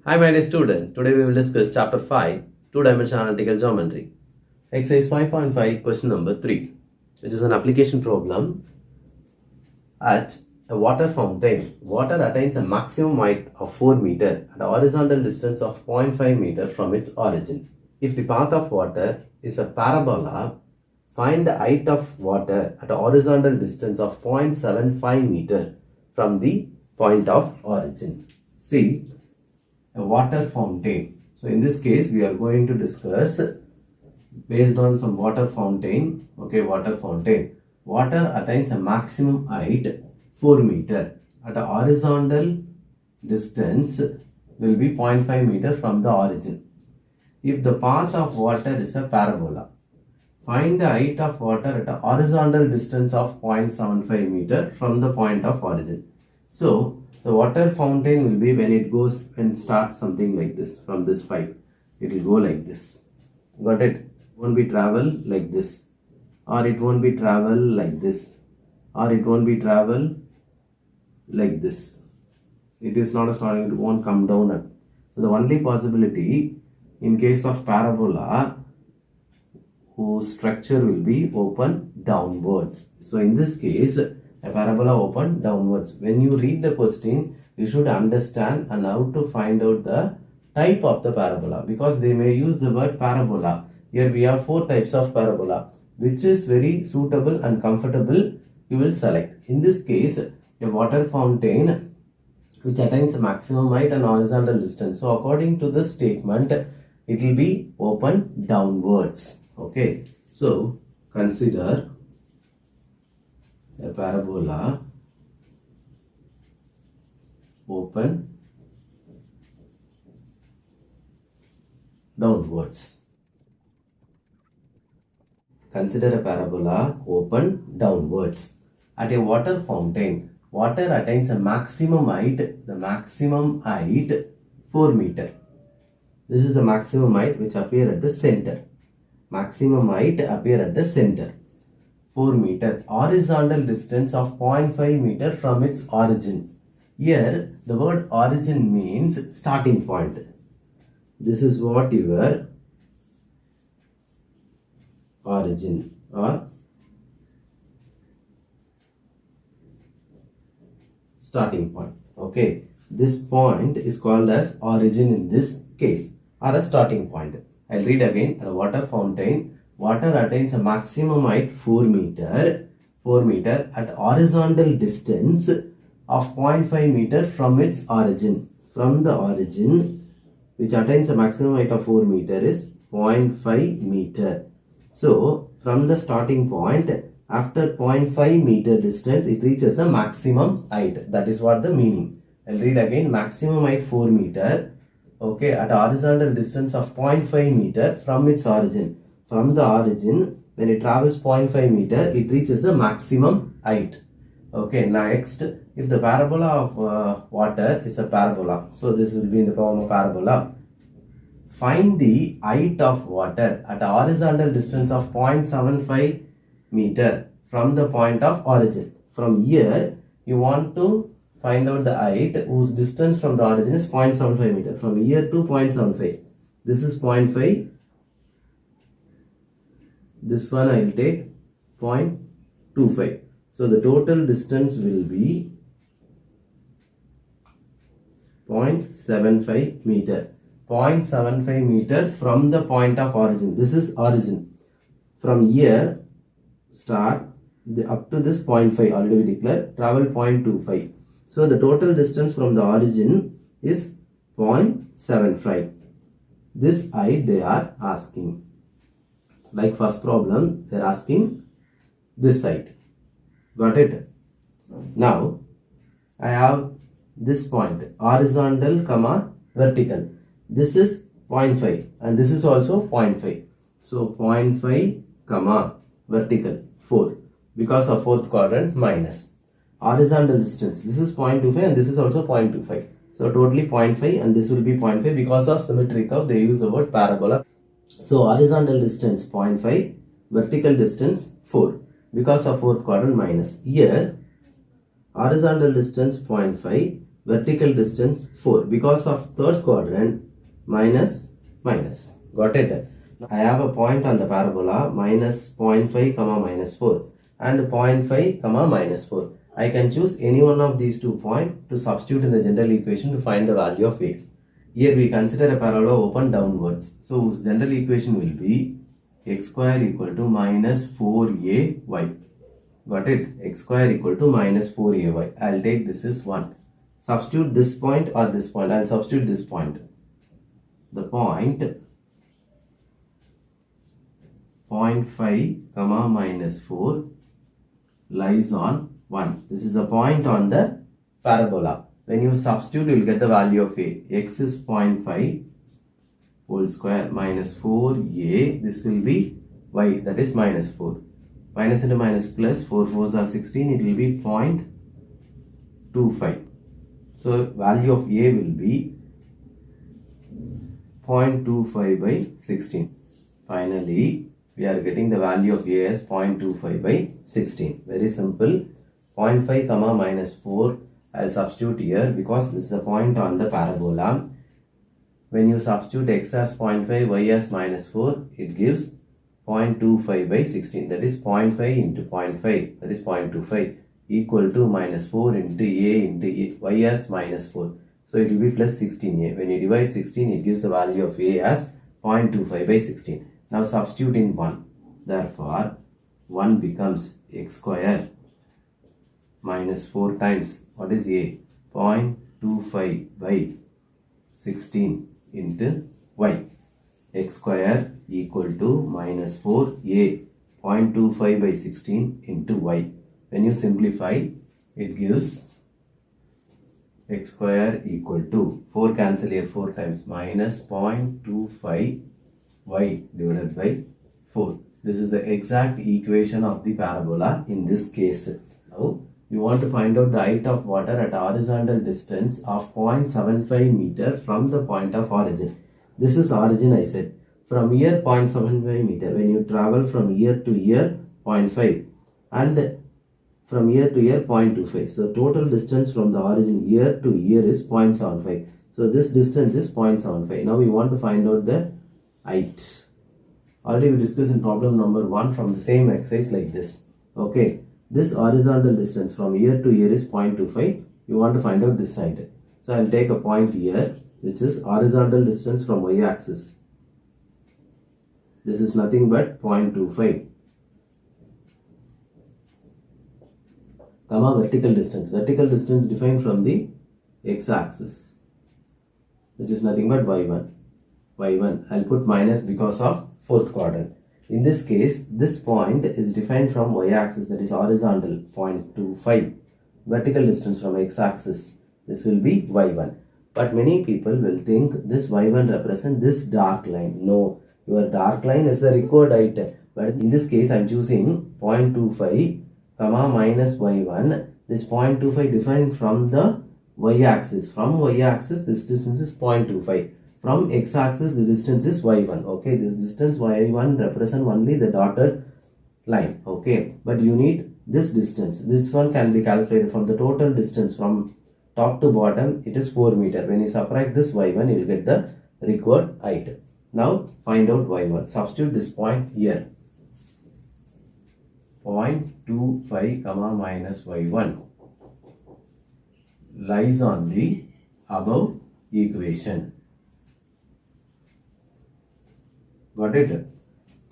Hi my dear student, today we will discuss chapter 5, two-dimensional analytical geometry. Exercise 5.5 question number 3, which is an application problem. At a water fountain, water attains a maximum height of 4 meter at a horizontal distance of 0.5 meter from its origin. If the path of water is a parabola, find the height of water at a horizontal distance of 0.75 meter from the point of origin. See, a water fountain. So in this case, we are going to discuss based on some water fountain. Okay, water fountain. Water attains a maximum height 4 meter at a horizontal distance will be 0.5 meter from the origin. If the path of water is a parabola, find the height of water at a horizontal distance of 0.75 meter from the point of origin. So the water fountain will be when starts something like this from this pipe. It will go like this. Got it? It won't be travel like this, or it won't be travel like this, or it won't be travel like this. It is not a starting. It won't come down. So the only possibility in case of parabola, whose structure will be open downwards. So in this case, a parabola open downwards. When you read the question, you should understand and how to find out the type of the parabola, because they may use the word parabola. Here we have 4 types of parabola, which is very suitable and comfortable. You will select. In this case, a water fountain which attains a maximum height and horizontal distance. So according to this statement, it will be open downwards. Okay. So consider a parabola open downwards. Consider a parabola open downwards. At a water fountain, water attains a maximum height, 4 meter. This is the maximum height which appear at the center. Maximum height appear at the center. 4 meter. Horizontal distance of 0.5 meter from its origin. Here, the word origin means starting point. This is what your origin or starting point. Okay. This point is called as origin in this case, or a starting point. I'll read again. At a water fountain, water attains a maximum height 4 meter at horizontal distance of 0.5 meter from its origin. From the origin, which attains a maximum height of 4 meter, is 0.5 meter. So from the starting point, after 0.5 meter distance, it reaches a maximum height. That is what the meaning. I'll read again. Maximum height 4 meter. Okay, at a horizontal distance of 0.5 meter from its origin. From the origin, when it travels 0.5 meter, it reaches the maximum height. Okay, next, if the parabola of water is a parabola, so this will be in the form of parabola. Find the height of water at a horizontal distance of 0.75 meter from the point of origin. From here, you want to find out the height whose distance from the origin is 0.75 meter. From here to 0.75. This is 0.5. This one I will take 0.25. So the total distance will be 0.75 meter. 0.75 meter from the point of origin. This is origin. From here, start up to this 0.5 already we declared. Travel 0.25. So the total distance from the origin is 0.75. This height they are asking. Like first problem, they are asking this height. Got it? Now, I have this point, horizontal, vertical. This is 0.5 and this is also 0.5. So 0.5, vertical, 4. Because of fourth quadrant, minus. Horizontal distance, this is 0.25 and this is also 0.25. So totally 0.5 and this will be 0.5. Because of symmetry curve, they use the word parabola. So horizontal distance 0.5, vertical distance 4. Because of fourth quadrant, minus. Here, horizontal distance 0.5, vertical distance 4. Because of third quadrant, minus, minus. Got it? I have a point on the parabola minus 0.5 comma minus 4 and 0.5 comma minus 4. I can choose any one of these 2 points to substitute in the general equation to find the value of A. Here we consider a parabola open downwards. So whose general equation will be x square equal to minus 4ay. Got it? X square equal to minus 4ay. I'll take this is 1. Substitute this point or this point. I'll substitute this point. The point 0.5 comma minus 4 lies on 1. This is a point on the parabola. When you substitute, you will get the value of A. X is 0.5 whole square minus 4a. This will be y, that is minus 4. Minus into minus plus, 4 4s are 16. It will be 0.25. So value of A will be 0.25 by 16. Finally, we are getting the value of A as 0.25 by 16. Very simple. 0.5 comma minus 4. I'll substitute here because this is a point on the parabola. When you substitute x as 0.5, y as minus 4, it gives 0.25 by 16. That is 0.5 into 0.5. That is 0.25 equal to minus 4 into a into y as minus 4. So it will be plus 16a. When you divide 16, it gives the value of a as 0.25 by 16. Now substitute in 1. Therefore, 1 becomes x square minus 4 times, what is a? 0.25 by 16 into y. X square equal to minus 4a. 0.25 by 16 into y. When you simplify, it gives x square equal to 4 cancel here 4 times minus 0.25 y divided by 4. This is the exact equation of the parabola in this case. Now, we want to find out the height of water at horizontal distance of 0.75 meter from the point of origin. This is origin, I said. From here 0.75 meter. When you travel from here to here 0.5 and from here to here 0.25. So total distance from the origin here to here is 0.75. So this distance is 0.75. Now we want to find out the height. Already we discussed in problem number 1 from the same exercise like this. Okay. This horizontal distance from here to here is 0.25. You want to find out this side. So I'll take a point here which is horizontal distance from y axis. This is nothing but 0.25. Comma vertical distance. Vertical distance defined from the x axis, which is nothing but y1. y1. I'll put minus because of fourth quadrant. In this case, this point is defined from y-axis, that is horizontal 0.25. Vertical distance from x-axis, this will be y1. But many people will think this y1 represents this dark line. No, your dark line is the required height. But in this case, I am choosing 0.25 comma minus y1. This 0.25 defined from the y-axis. From y-axis, this distance is 0.25. From x-axis, the distance is y1. Okay, this distance y1 represents only the dotted line. Okay, but you need this distance. This one can be calculated from the total distance from top to bottom. It is 4 meter. When you subtract this y1, you will get the required height. Now find out y1. Substitute this point here. 0.25 comma minus y1 lies on the above equation. Got it?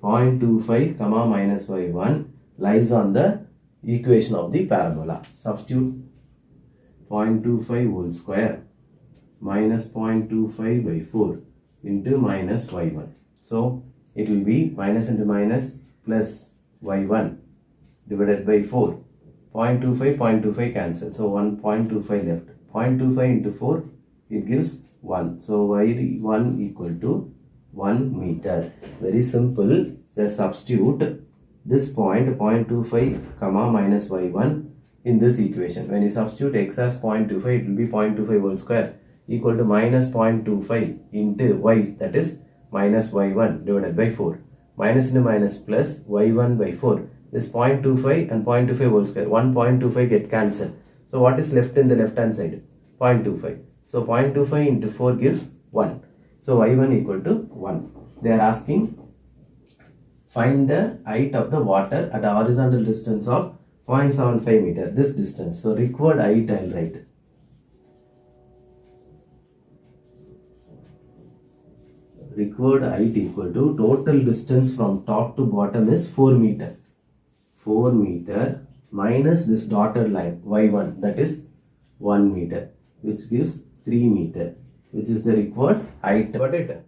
0.25 comma minus y1 lies on the equation of the parabola. Substitute 0.25 whole square minus 0.25 by 4 into minus y1. So it will be minus into minus plus y1 divided by 4. 0.25, 0.25 cancel. So 1.25 left. 0.25 into 4, it gives 1. So y1 equal to 1 meter. Very simple. Just substitute this point 0.25 comma minus y1 in this equation. When you substitute x as 0.25, it will be 0.25 whole square equal to minus 0.25 into y, that is minus y1 divided by 4. Minus into minus plus y1 by 4. This 0.25 and 0.25 whole square. 1.25 get cancelled. So what is left in the left hand side? 0.25. So 0.25 into 4 gives 1. So y1 equal to 1. They are asking find the height of the water at a horizontal distance of 0.75 meter. This distance. So required height I will write. Required height equal to total distance from top to bottom is 4 meter. 4 meter minus this dotted line y1, that is 1 meter, which gives 3 meter, which is the required height. Got it?